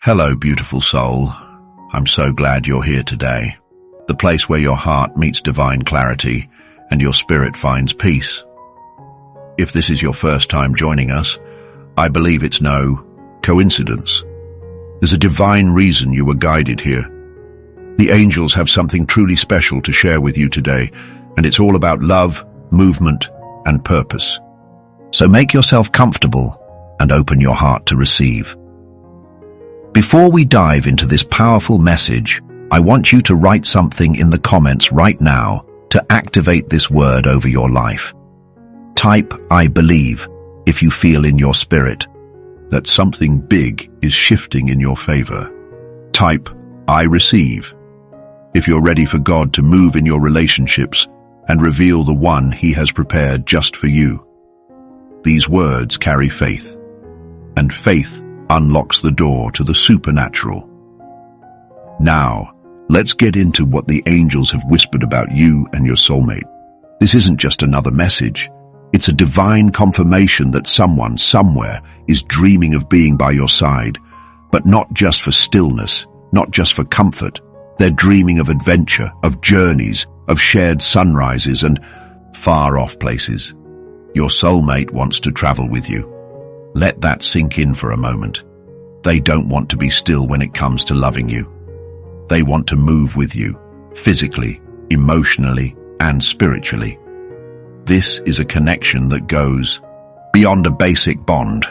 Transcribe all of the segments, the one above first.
Hello, beautiful soul. I'm so glad you're here today. The place where your heart meets divine clarity and your spirit finds peace. If this is your first time joining us, I believe it's no coincidence. There's a divine reason you were guided here. The angels have something truly special to share with you today, and it's all about love, movement, and purpose. So make yourself comfortable and open your heart to receive. Before we dive into this powerful message, I want you to write something in the comments right now to activate this word over your life. Type, "I believe," if you feel in your spirit that something big is shifting in your favor. Type, "I receive," if you're ready for God to move in your relationships and reveal the one He has prepared just for you. These words carry faith, and faith unlocks the door to the supernatural. Now, let's get into what the angels have whispered about you and your soulmate. This isn't just another message. It's a divine confirmation that someone, somewhere, is dreaming of being by your side, but not just for stillness, not just for comfort. They're dreaming of adventure, of journeys, of shared sunrises and far-off places. Your soulmate wants to travel with you. Let that sink in for a moment. They don't want to be still when it comes to loving you. They want to move with you, physically, emotionally, and spiritually. This is a connection that goes beyond a basic bond.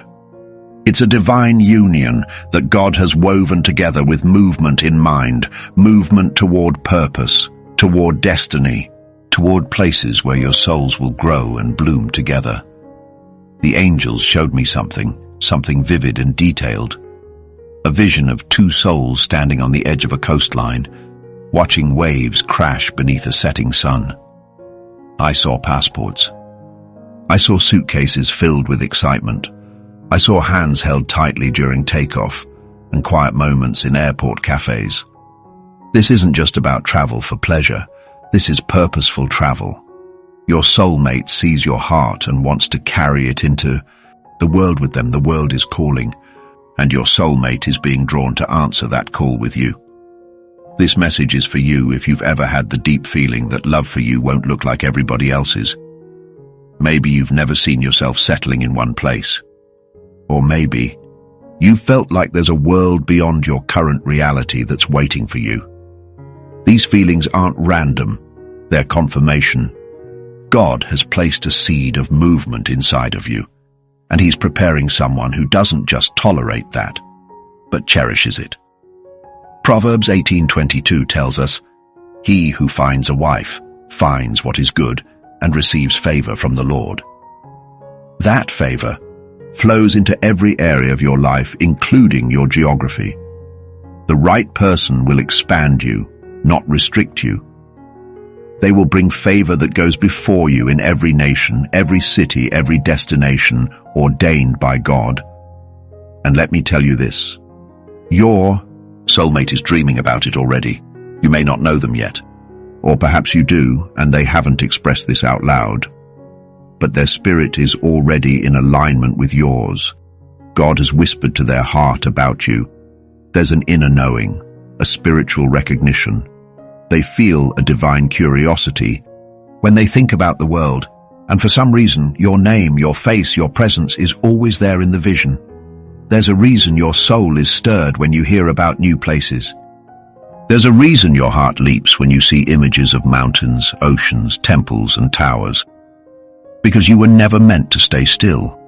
It's a divine union that God has woven together with movement in mind, movement toward purpose, toward destiny, toward places where your souls will grow and bloom together. The angels showed me something vivid and detailed. A vision of two souls standing on the edge of a coastline, watching waves crash beneath a setting sun. I saw passports. I saw suitcases filled with excitement. I saw hands held tightly during takeoff and quiet moments in airport cafes. This isn't just about travel for pleasure. This is purposeful travel. Your soulmate sees your heart and wants to carry it into the world with them. The world is calling, and your soulmate is being drawn to answer that call with you. This message is for you if you've ever had the deep feeling that love for you won't look like everybody else's. Maybe you've never seen yourself settling in one place. Or maybe you've felt like there's a world beyond your current reality that's waiting for you. These feelings aren't random. They're confirmation. God has placed a seed of movement inside of you, and He's preparing someone who doesn't just tolerate that, but cherishes it. Proverbs 18:22 tells us, "He who finds a wife finds what is good and receives favor from the Lord." That favor flows into every area of your life, including your geography. The right person will expand you, not restrict you. They will bring favor that goes before you in every nation, every city, every destination ordained by God. And let me tell you this, your soulmate is dreaming about it already. You may not know them yet, or perhaps you do, and they haven't expressed this out loud. But their spirit is already in alignment with yours. God has whispered to their heart about you. There's an inner knowing, a spiritual recognition. They feel a divine curiosity when they think about the world, and for some reason, your name, your face, your presence is always there in the vision. There's a reason your soul is stirred when you hear about new places. There's a reason your heart leaps when you see images of mountains, oceans, temples, and towers. Because you were never meant to stay still.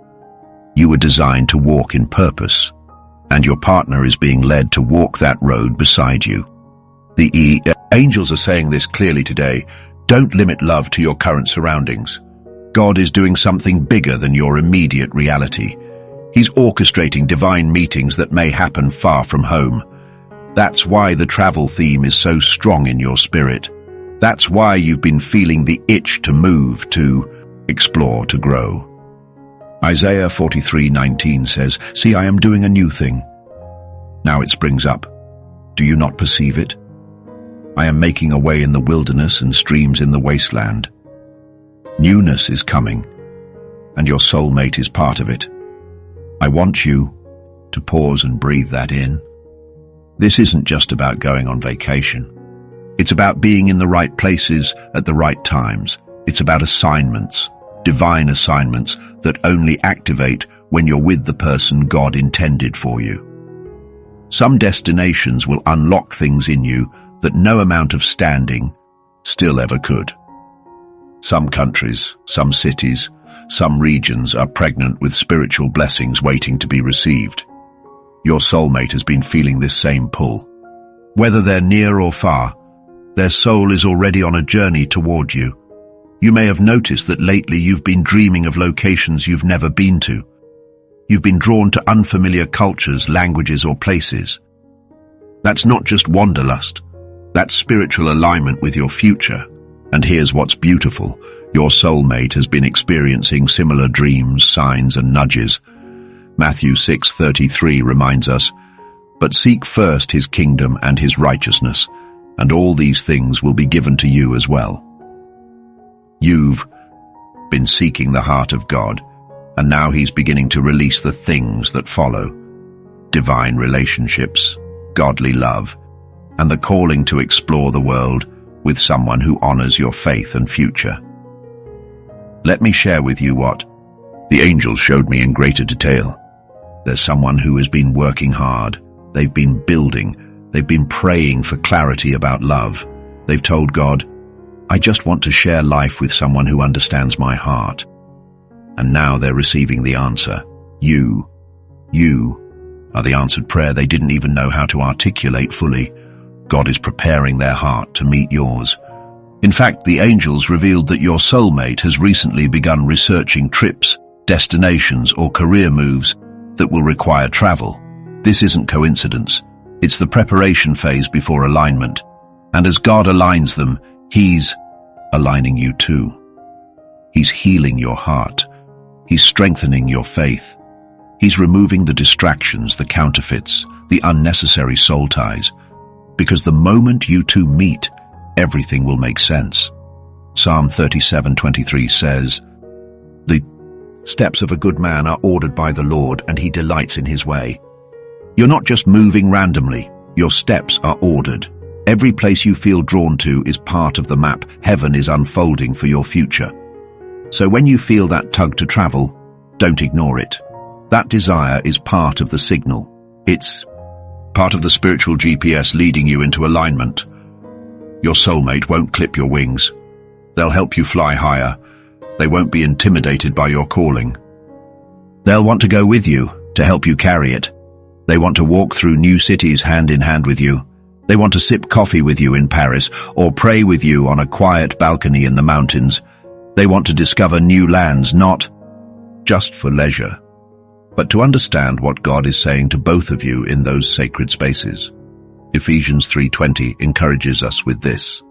You were designed to walk in purpose, and your partner is being led to walk that road beside you. The angels are saying this clearly today. Don't limit love to your current surroundings. God is doing something bigger than your immediate reality. He's orchestrating divine meetings that may happen far from home. That's why the travel theme is so strong in your spirit. That's why you've been feeling the itch to move, to explore, to grow. Isaiah 43:19 says, "See, I am doing a new thing. Now it springs up. Do you not perceive it? I am making a way in the wilderness and streams in the wasteland." Newness is coming, and your soulmate is part of it. I want you to pause and breathe that in. This isn't just about going on vacation. It's about being in the right places at the right times. It's about assignments, divine assignments that only activate when you're with the person God intended for you. Some destinations will unlock things in you that no amount of standing still ever could. Some countries, some cities, some regions are pregnant with spiritual blessings waiting to be received. Your soulmate has been feeling this same pull. Whether they're near or far, their soul is already on a journey toward you. You may have noticed that lately you've been dreaming of locations you've never been to. You've been drawn to unfamiliar cultures, languages, or places. That's not just wanderlust. That's spiritual alignment with your future. And here's what's beautiful. Your soulmate has been experiencing similar dreams, signs, and nudges. Matthew 6:33 reminds us, "But seek first his kingdom and his righteousness, and all these things will be given to you as well." You've been seeking the heart of God, and now he's beginning to release the things that follow: divine relationships, godly love, and the calling to explore the world with someone who honors your faith and future. Let me share with you what the angels showed me in greater detail. There's someone who has been working hard. They've been building. They've been praying for clarity about love. They've told God, "I just want to share life with someone who understands my heart." And now they're receiving the answer. You are the answered prayer they didn't even know how to articulate fully. God is preparing their heart to meet yours. In fact, the angels revealed that your soulmate has recently begun researching trips, destinations, or career moves that will require travel. This isn't coincidence. It's the preparation phase before alignment. And as God aligns them, he's aligning you too. He's healing your heart. He's strengthening your faith. He's removing the distractions, the counterfeits, the unnecessary soul ties. Because the moment you two meet, everything will make sense. Psalm 37:23 says, "The steps of a good man are ordered by the Lord, and he delights in his way." You're not just moving randomly. Your steps are ordered. Every place you feel drawn to is part of the map heaven is unfolding for your future. So when you feel that tug to travel, don't ignore it. That desire is part of the signal. It's part of the spiritual GPS leading you into alignment. Your soulmate won't clip your wings. They'll help you fly higher. They won't be intimidated by your calling. They'll want to go with you to help you carry it. They want to walk through new cities hand in hand with you. They want to sip coffee with you in Paris or pray with you on a quiet balcony in the mountains. They want to discover new lands, not just for leisure, but to understand what God is saying to both of you in those sacred spaces. Ephesians 3:20 encourages us with this.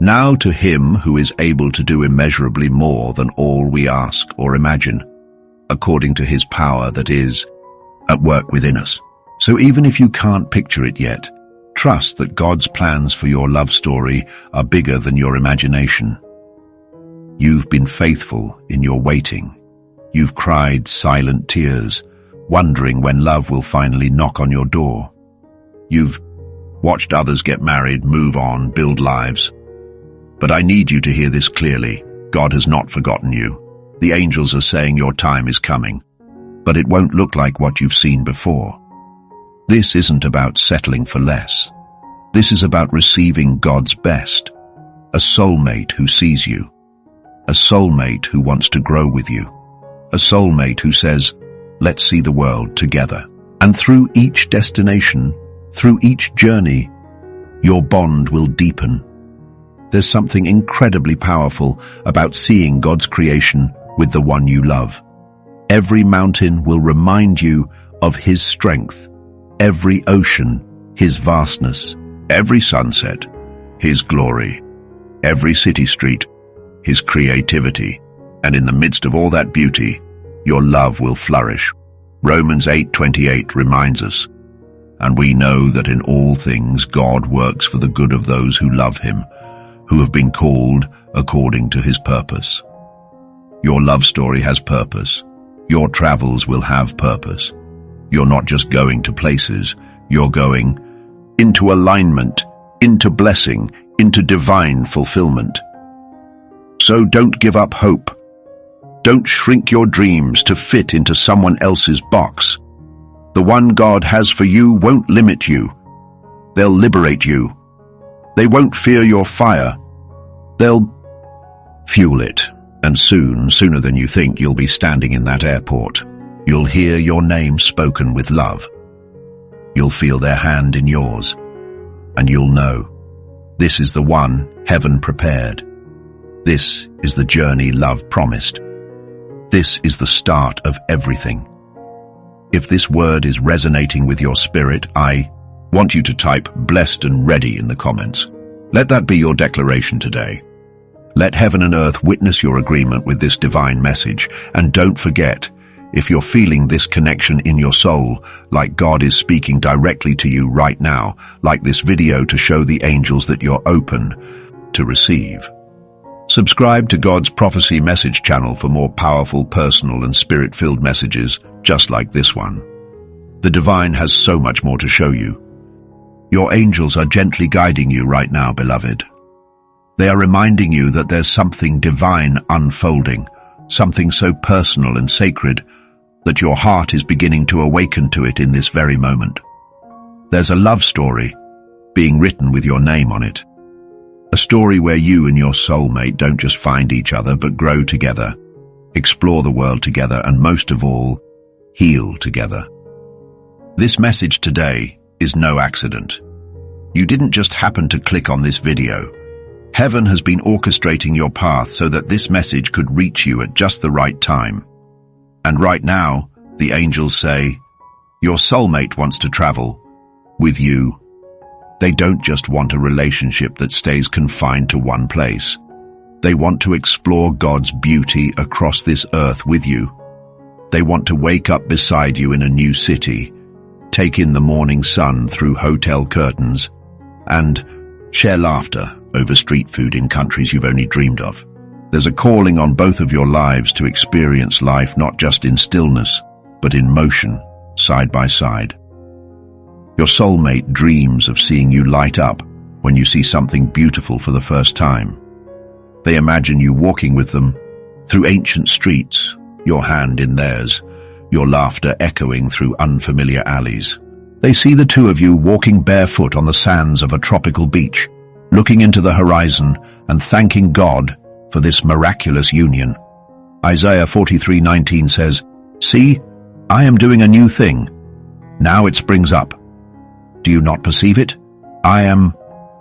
"Now to him who is able to do immeasurably more than all we ask or imagine, according to his power that is at work within us." So even if you can't picture it yet, trust that God's plans for your love story are bigger than your imagination. You've been faithful in your waiting. You've cried silent tears, wondering when love will finally knock on your door. You've watched others get married, move on, build lives. But I need you to hear this clearly. God has not forgotten you. The angels are saying your time is coming, but it won't look like what you've seen before. This isn't about settling for less. This is about receiving God's best. A soulmate who sees you. A soulmate who wants to grow with you. A soulmate who says, "Let's see the world together." And through each destination, through each journey, your bond will deepen. There's something incredibly powerful about seeing God's creation with the one you love. Every mountain will remind you of his strength. Every ocean, his vastness. Every sunset, his glory. Every city street, his creativity. And in the midst of all that beauty, your love will flourish. Romans 8:28 reminds us, "And we know that in all things God works for the good of those who love him, who have been called according to his purpose." Your love story has purpose. Your travels will have purpose. You're not just going to places, you're going into alignment, into blessing, into divine fulfillment. So don't give up hope. Don't shrink your dreams to fit into someone else's box. The one God has for you won't limit you. They'll liberate you. They won't fear your fire. They'll fuel it. And soon, sooner than you think, you'll be standing in that airport. You'll hear your name spoken with love. You'll feel their hand in yours. And you'll know, this is the one heaven prepared. This is the journey love promised. This is the start of everything. If this word is resonating with your spirit, I want you to type blessed and ready in the comments. Let that be your declaration today. Let heaven and earth witness your agreement with this divine message. And don't forget, if you're feeling this connection in your soul, like God is speaking directly to you right now, like this video to show the angels that you're open to receive. Subscribe to God's Prophecy Message channel for more powerful, personal, and spirit-filled messages just like this one. The divine has so much more to show you. Your angels are gently guiding you right now, beloved. They are reminding you that there's something divine unfolding, something so personal and sacred that your heart is beginning to awaken to it in this very moment. There's a love story being written with your name on it. A story where you and your soulmate don't just find each other, but grow together, explore the world together, and most of all, heal together. This message today is no accident. You didn't just happen to click on this video. Heaven has been orchestrating your path so that this message could reach you at just the right time. And right now, the angels say, your soulmate wants to travel with you. They don't just want a relationship that stays confined to one place. They want to explore God's beauty across this earth with you. They want to wake up beside you in a new city, take in the morning sun through hotel curtains, and share laughter over street food in countries you've only dreamed of. There's a calling on both of your lives to experience life not just in stillness, but in motion, side by side. Your soulmate dreams of seeing you light up when you see something beautiful for the first time. They imagine you walking with them through ancient streets, your hand in theirs, your laughter echoing through unfamiliar alleys. They see the two of you walking barefoot on the sands of a tropical beach, looking into the horizon and thanking God for this miraculous union. Isaiah 43:19 says, "See, I am doing a new thing. Now it springs up. Do you not perceive it? I am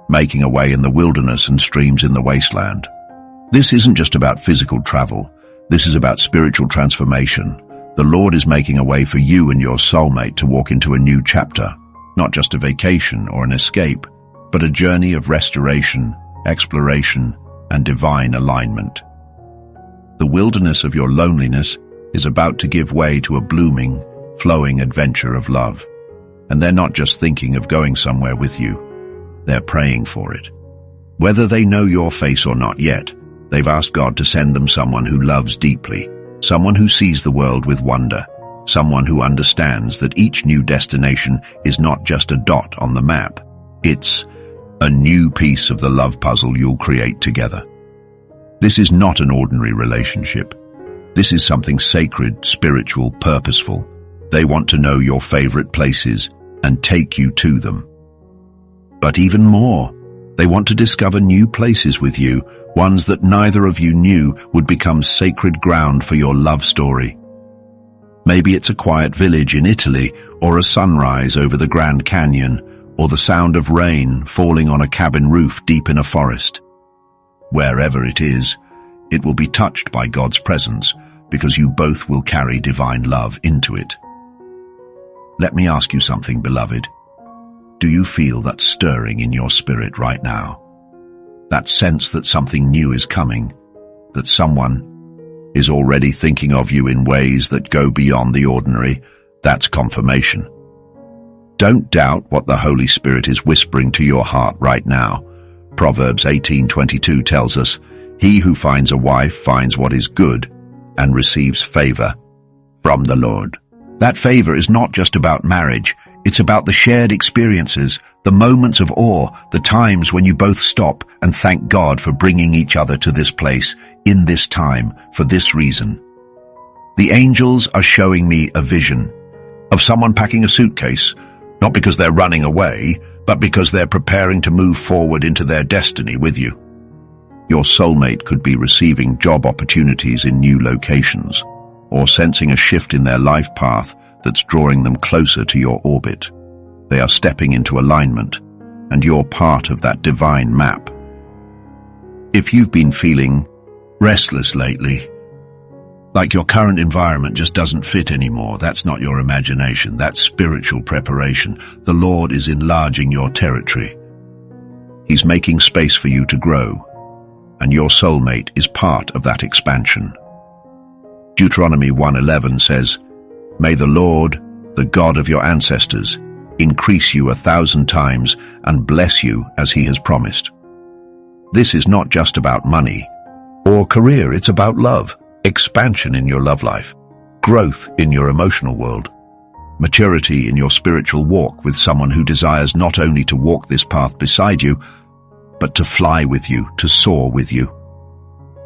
making a way in the wilderness and streams in the wasteland." This isn't just about physical travel. This is about spiritual transformation. The Lord is making a way for you and your soulmate to walk into a new chapter, not just a vacation or an escape, but a journey of restoration, exploration, and divine alignment. The wilderness of your loneliness is about to give way to a blooming, flowing adventure of love. And they're not just thinking of going somewhere with you. They're praying for it. Whether they know your face or not yet, they've asked God to send them someone who loves deeply, someone who sees the world with wonder, someone who understands that each new destination is not just a dot on the map. It's a new piece of the love puzzle you'll create together. This is not an ordinary relationship. This is something sacred, spiritual, purposeful. They want to know your favorite places and take you to them. But even more, they want to discover new places with you, ones that neither of you knew would become sacred ground for your love story. Maybe it's a quiet village in Italy, or a sunrise over the Grand Canyon, or the sound of rain falling on a cabin roof deep in a forest. Wherever it is, it will be touched by God's presence, because you both will carry divine love into it. Let me ask you something, beloved. Do you feel that stirring in your spirit right now? That sense that something new is coming, that someone is already thinking of you in ways that go beyond the ordinary? That's confirmation. Don't doubt what the Holy Spirit is whispering to your heart right now. Proverbs 18:22 tells us, "He who finds a wife finds what is good and receives favor from the Lord." That favor is not just about marriage, It's about the shared experiences, the moments of awe, the times when you both stop and thank God for bringing each other to this place, in this time, for this reason. The angels are showing me a vision of someone packing a suitcase, not because they're running away, but because they're preparing to move forward into their destiny with you. Your soulmate could be receiving job opportunities in new locations, or sensing a shift in their life path that's drawing them closer to your orbit. They are stepping into alignment, and you're part of that divine map. If you've been feeling restless lately, like your current environment just doesn't fit anymore, that's not your imagination, that's spiritual preparation. The Lord is enlarging your territory. He's making space for you to grow, and your soulmate is part of that expansion. Deuteronomy 1:11 says, "May the Lord, the God of your ancestors, increase you 1,000 times and bless you as he has promised." This is not just about money or career, it's about love, expansion in your love life, growth in your emotional world, maturity in your spiritual walk with someone who desires not only to walk this path beside you, but to fly with you, to soar with you.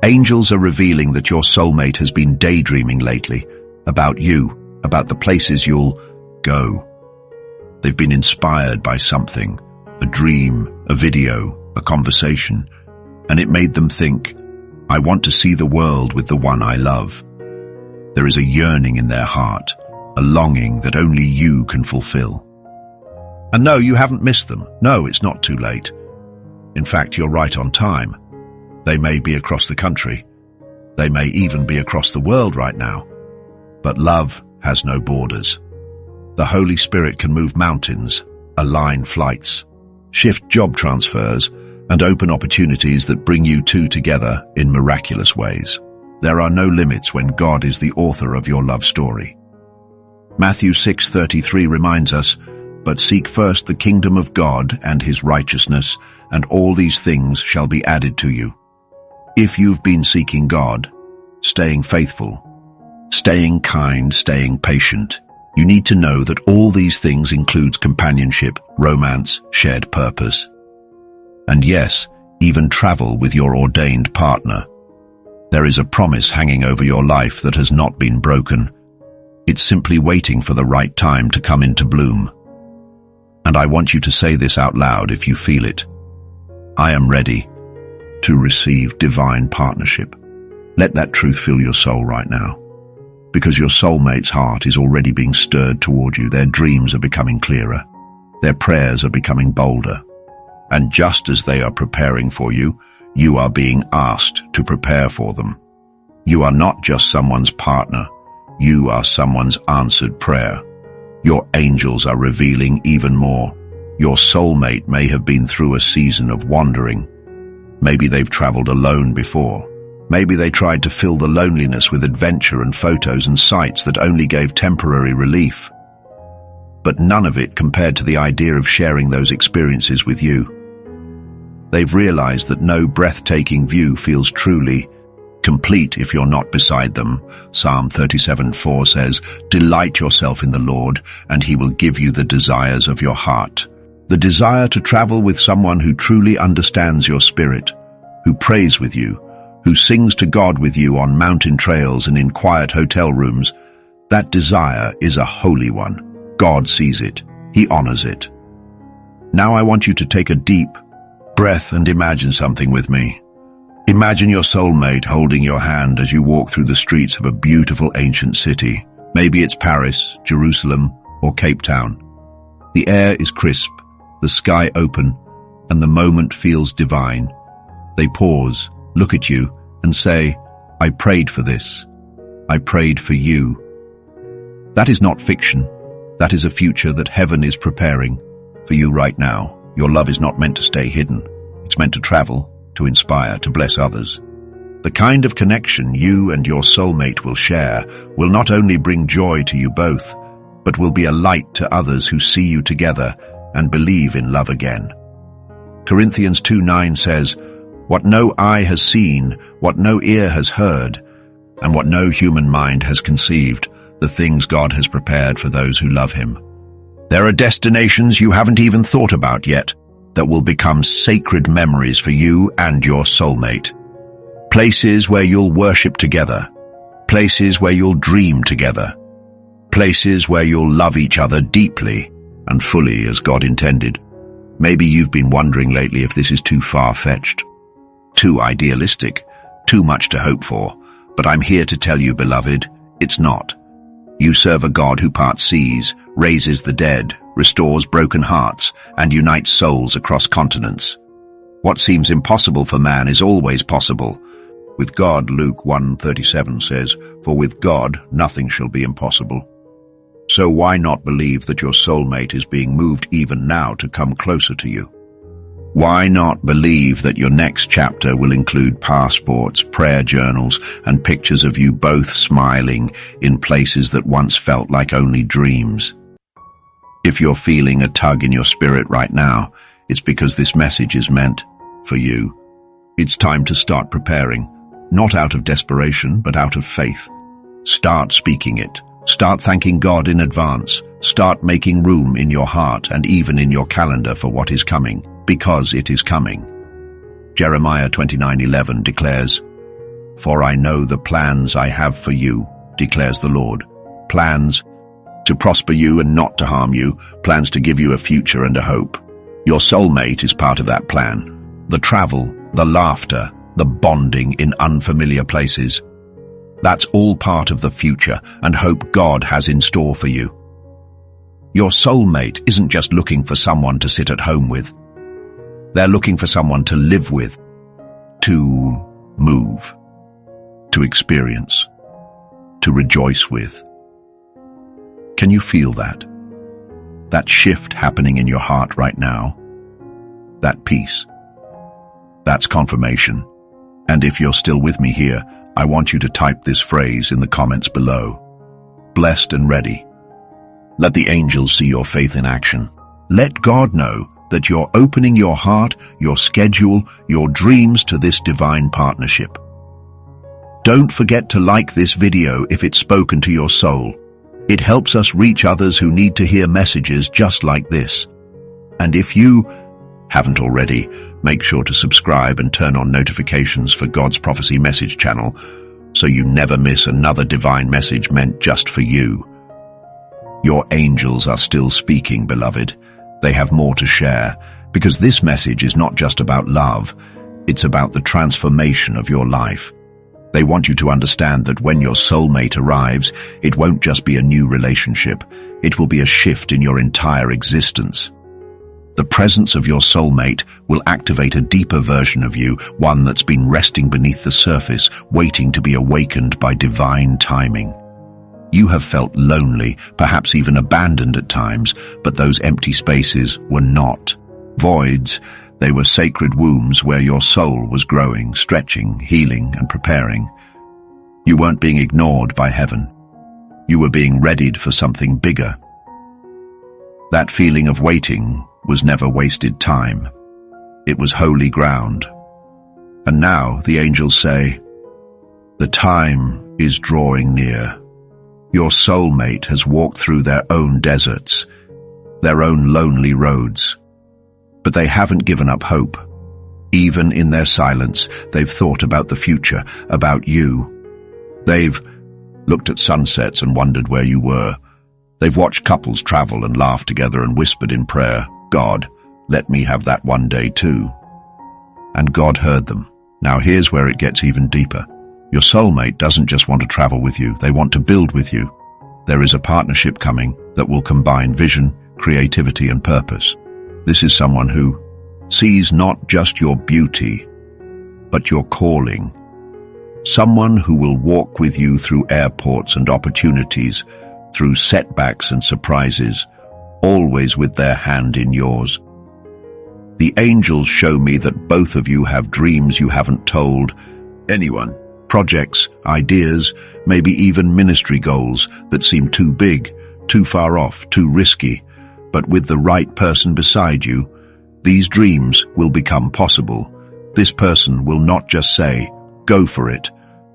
Angels are revealing that your soulmate has been daydreaming lately about you, about the places you'll go. They've been inspired by something, a dream, a video, a conversation, and it made them think, "I want to see the world with the one I love." There is a yearning in their heart, a longing that only you can fulfill. And no, you haven't missed them. No, it's not too late. In fact, you're right on time. They may be across the country. They may even be across the world right now. But love has no borders. The Holy Spirit can move mountains, align flights, shift job transfers, and open opportunities that bring you two together in miraculous ways. There are no limits when God is the author of your love story. Matthew 6:33 reminds us, "But seek first the kingdom of God and his righteousness, and all these things shall be added to you." If you've been seeking God, staying faithful, staying kind, staying patient, you need to know that all these things includes companionship, romance, shared purpose, and yes, even travel with your ordained partner. There is a promise hanging over your life that has not been broken. It's simply waiting for the right time to come into bloom. And I want you to say this out loud if you feel it. I am ready to receive divine partnership. Let that truth fill your soul right now, because your soulmate's heart is already being stirred toward you. Their dreams are becoming clearer. Their prayers are becoming bolder. And just as they are preparing for you, you are being asked to prepare for them. You are not just someone's partner. You are someone's answered prayer. Your angels are revealing even more. Your soulmate may have been through a season of wandering. Maybe they've traveled alone before. Maybe they tried to fill the loneliness with adventure and photos and sights that only gave temporary relief. But none of it compared to the idea of sharing those experiences with you. They've realized that no breathtaking view feels truly complete if you're not beside them. Psalm 37:4 says, "Delight yourself in the Lord, and he will give you the desires of your heart." The desire to travel with someone who truly understands your spirit, who prays with you, who sings to God with you on mountain trails and in quiet hotel rooms, that desire is a holy one. God sees it. He honors it. Now I want you to take a deep breath and imagine something with me. Imagine your soulmate holding your hand as you walk through the streets of a beautiful ancient city. Maybe it's Paris, Jerusalem, or Cape Town. The air is crisp, the sky open, and the moment feels divine. They pause, look at you, and say, "I prayed for this. I prayed for you." That is not fiction. That is a future that heaven is preparing for you right now. Your love is not meant to stay hidden. It's meant to travel, to inspire, to bless others. The kind of connection you and your soulmate will share will not only bring joy to you both, but will be a light to others who see you together and believe in love again. Corinthians 2:9 says, "What no eye has seen, what no ear has heard, and what no human mind has conceived, the things God has prepared for those who love him." There are destinations you haven't even thought about yet that will become sacred memories for you and your soulmate. Places where you'll worship together. Places where you'll dream together. Places where you'll love each other deeply and fully as God intended. Maybe you've been wondering lately if this is too far-fetched, too idealistic, too much to hope for. But I'm here to tell you, beloved, it's not. You serve a God who parts seas, raises the dead, restores broken hearts, and unites souls across continents. What seems impossible for man is always possible. With God, Luke 1:37 says, "For with God nothing shall be impossible." So why not believe that your soulmate is being moved even now to come closer to you? Why not believe that your next chapter will include passports, prayer journals, and pictures of you both smiling in places that once felt like only dreams? If you're feeling a tug in your spirit right now, it's because this message is meant for you. It's time to start preparing, not out of desperation, but out of faith. Start speaking it. Start thanking God in advance. Start making room in your heart and even in your calendar for what is coming, because it is coming. Jeremiah 29:11 declares, "For I know the plans I have for you, declares the Lord. Plans to prosper you and not to harm you, plans to give you a future and a hope." Your soulmate is part of that plan. The travel, the laughter, the bonding in unfamiliar places. That's all part of the future and hope God has in store for you. Your soulmate isn't just looking for someone to sit at home with. They're looking for someone to live with, to move, to experience, to rejoice with. Can you feel that? That shift happening in your heart right now? That peace? That's confirmation. And if you're still with me here, I want you to type this phrase in the comments below. Blessed and ready. Let the angels see your faith in action. Let God know that you're opening your heart, your schedule, your dreams to this divine partnership. Don't forget to like this video if it's spoken to your soul. It helps us reach others who need to hear messages just like this. And if you haven't already, make sure to subscribe and turn on notifications for God's Prophecy Message channel so you never miss another divine message meant just for you. Your angels are still speaking, beloved. They have more to share, because this message is not just about love, it's about the transformation of your life. They want you to understand that when your soulmate arrives, it won't just be a new relationship, it will be a shift in your entire existence. The presence of your soulmate will activate a deeper version of you, one that's been resting beneath the surface, waiting to be awakened by divine timing. You have felt lonely, perhaps even abandoned at times, but those empty spaces were not voids. They were sacred wombs where your soul was growing, stretching, healing, and preparing. You weren't being ignored by heaven. You were being readied for something bigger. That feeling of waiting was never wasted time. It was holy ground. And now the angels say, the time is drawing near. Your soulmate has walked through their own deserts, their own lonely roads. But they haven't given up hope. Even in their silence, they've thought about the future, about you. They've looked at sunsets and wondered where you were. They've watched couples travel and laugh together and whispered in prayer, God, let me have that one day too. And God heard them. Now here's where it gets even deeper. Your soulmate doesn't just want to travel with you, they want to build with you. There is a partnership coming that will combine vision, creativity, and purpose. This is someone who sees not just your beauty, but your calling. Someone who will walk with you through airports and opportunities, through setbacks and surprises, always with their hand in yours. The angels show me that both of you have dreams you haven't told anyone, projects, ideas, maybe even ministry goals that seem too big, too far off, too risky. But with the right person beside you, these dreams will become possible. This person will not just say, go for it.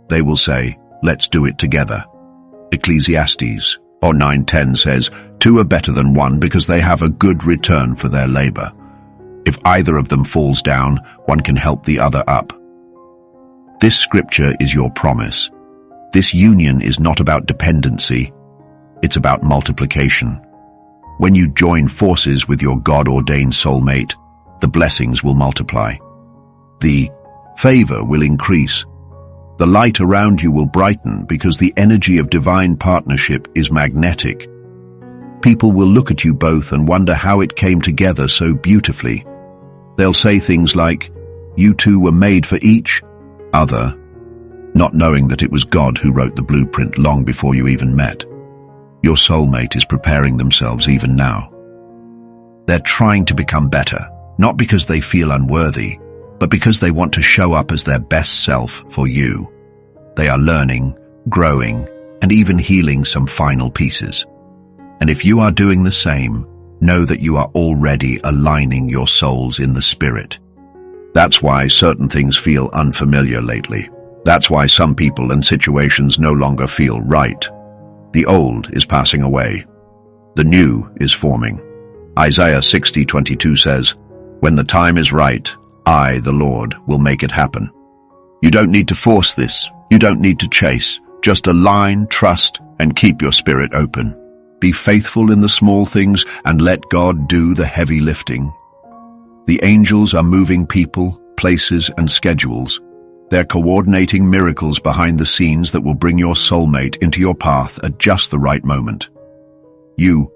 They will say, let's do it together. Ecclesiastes 9:10 says, Two are better than one because they have a good return for their labor. If either of them falls down, one can help the other up. This scripture is your promise. This union is not about dependency, it's about multiplication. When you join forces with your God-ordained soulmate, the blessings will multiply. The favor will increase. The light around you will brighten because the energy of divine partnership is magnetic. People will look at you both and wonder how it came together so beautifully. They'll say things like, "You two were made for each other," not knowing that it was God who wrote the blueprint long before you even met. Your soulmate is preparing themselves even now. They're trying to become better, not because they feel unworthy, but because they want to show up as their best self for you. They are learning, growing, and even healing some final pieces. And if you are doing the same, know that you are already aligning your souls in the spirit. That's why certain things feel unfamiliar lately. That's why some people and situations no longer feel right. The old is passing away. The new is forming. Isaiah 60:22 says, "When the time is right, I, the Lord, will make it happen." You don't need to force this. You don't need to chase. Just align, trust, and keep your spirit open. Be faithful in the small things and let God do the heavy lifting. The angels are moving people, places, and schedules. They're coordinating miracles behind the scenes that will bring your soulmate into your path at just the right moment. You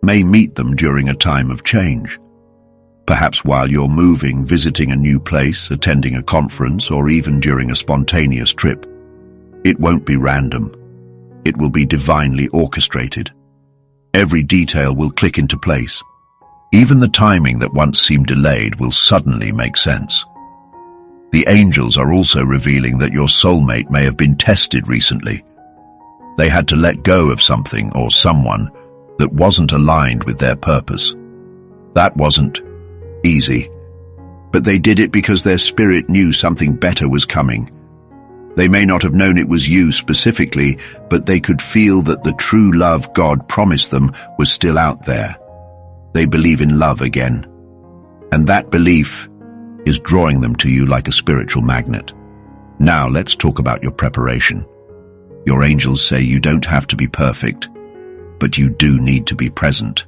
may meet them during a time of change. Perhaps while you're moving, visiting a new place, attending a conference, or even during a spontaneous trip. It won't be random. It will be divinely orchestrated. Every detail will click into place. Even the timing that once seemed delayed will suddenly make sense. The angels are also revealing that your soulmate may have been tested recently. They had to let go of something or someone that wasn't aligned with their purpose. That wasn't easy, but they did it because their spirit knew something better was coming. They may not have known it was you specifically, but they could feel that the true love God promised them was still out there. They believe in love again, and that belief is drawing them to you like a spiritual magnet. Now let's talk about your preparation. Your angels say you don't have to be perfect, but you do need to be present.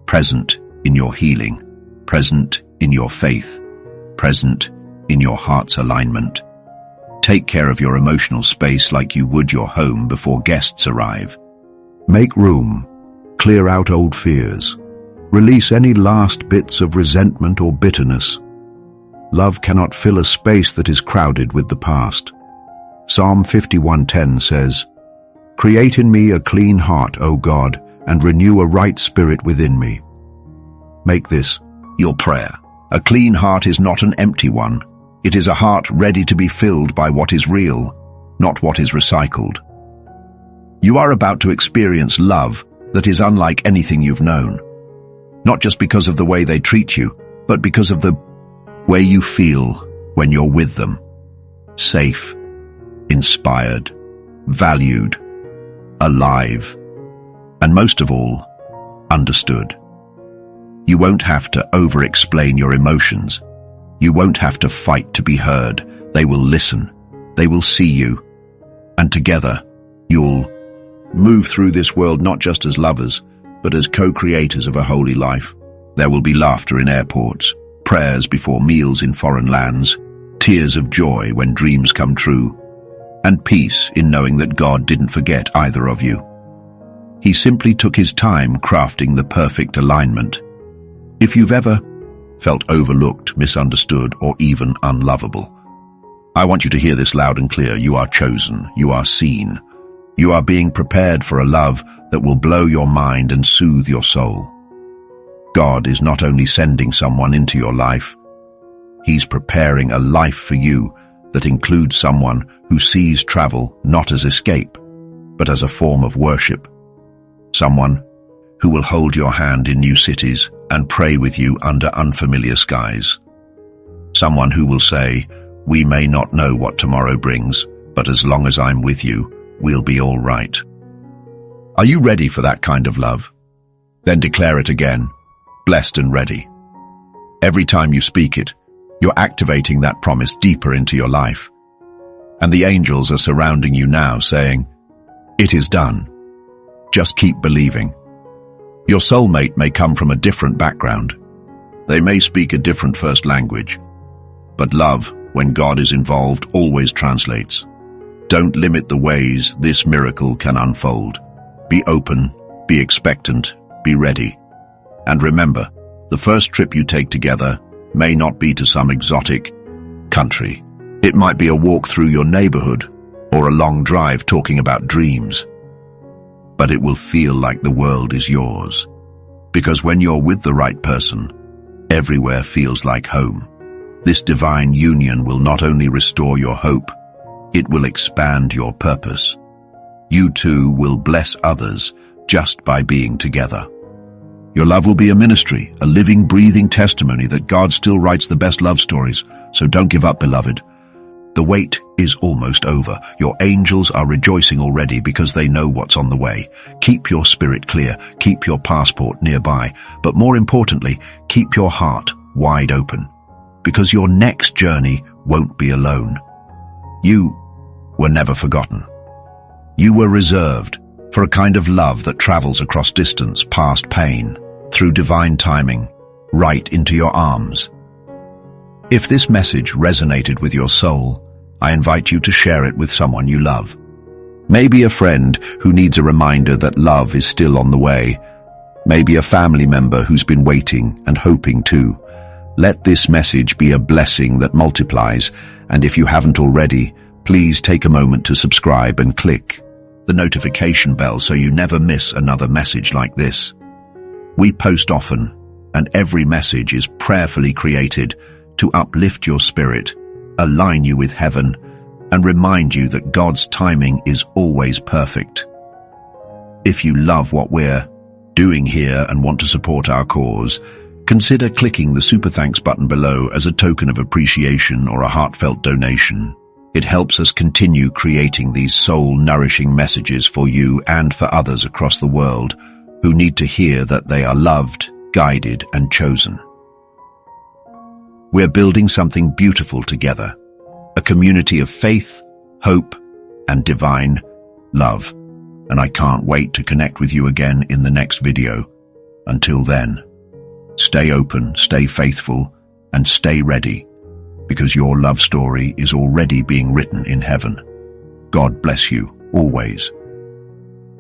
Present in your healing, present in your faith, present in your heart's alignment. Take care of your emotional space like you would your home before guests arrive. Make room. Clear out old fears. Release any last bits of resentment or bitterness. Love cannot fill a space that is crowded with the past. Psalm 51:10 says, "Create in me a clean heart, O God, and renew a right spirit within me." Make this your prayer. A clean heart is not an empty one. It is a heart ready to be filled by what is real, not what is recycled. You are about to experience love that is unlike anything you've known. Not just because of the way they treat you, but because of the way you feel when you're with them. Safe, inspired, valued, alive, and most of all, understood. You won't have to over-explain your emotions. You won't have to fight to be heard. They will listen. They will see you. And together, you'll move through this world not just as lovers, but as co-creators of a holy life. There will be laughter in airports, prayers before meals in foreign lands, tears of joy when dreams come true, and peace in knowing that God didn't forget either of you. He simply took his time crafting the perfect alignment. If you've ever felt overlooked, misunderstood, or even unlovable, I want you to hear this loud and clear. You are chosen. You are seen. You are being prepared for a love that will blow your mind and soothe your soul. God is not only sending someone into your life, he's preparing a life for you that includes someone who sees travel not as escape, but as a form of worship. Someone who will hold your hand in new cities and pray with you under unfamiliar skies. Someone who will say, "We may not know what tomorrow brings, but as long as I'm with you, we'll be all right." Are you ready for that kind of love? Then declare it again, blessed and ready. Every time you speak it, you're activating that promise deeper into your life. And the angels are surrounding you now saying, it is done. Just keep believing. Your soulmate may come from a different background. They may speak a different first language. But love, when God is involved, always translates. Don't limit the ways this miracle can unfold. Be open, be expectant, be ready. And remember, the first trip you take together may not be to some exotic country. It might be a walk through your neighborhood or a long drive talking about dreams. But it will feel like the world is yours. Because when you're with the right person, everywhere feels like home. This divine union will not only restore your hope, it will expand your purpose. You two will bless others just by being together. Your love will be a ministry, a living, breathing testimony that God still writes the best love stories. So don't give up, beloved. The wait is almost over. Your angels are rejoicing already because they know what's on the way. Keep your spirit clear. Keep your passport nearby. But more importantly, keep your heart wide open. Because your next journey won't be alone. You were never forgotten. You were reserved for a kind of love that travels across distance, past pain, through divine timing, right into your arms. If this message resonated with your soul, I invite you to share it with someone you love. Maybe a friend who needs a reminder that love is still on the way. Maybe a family member who's been waiting and hoping too. Let this message be a blessing that multiplies, and if you haven't already, please take a moment to subscribe and click the notification bell so you never miss another message like this. We post often, and every message is prayerfully created to uplift your spirit, align you with heaven, and remind you that God's timing is always perfect. If you love what we're doing here and want to support our cause, consider clicking the Super Thanks button below as a token of appreciation or a heartfelt donation. It helps us continue creating these soul-nourishing messages for you and for others across the world who need to hear that they are loved, guided, and chosen. We're building something beautiful together, a community of faith, hope, and divine love. And I can't wait to connect with you again in the next video. Until then, stay open, stay faithful, and stay ready, because your love story is already being written in heaven. God bless you, always.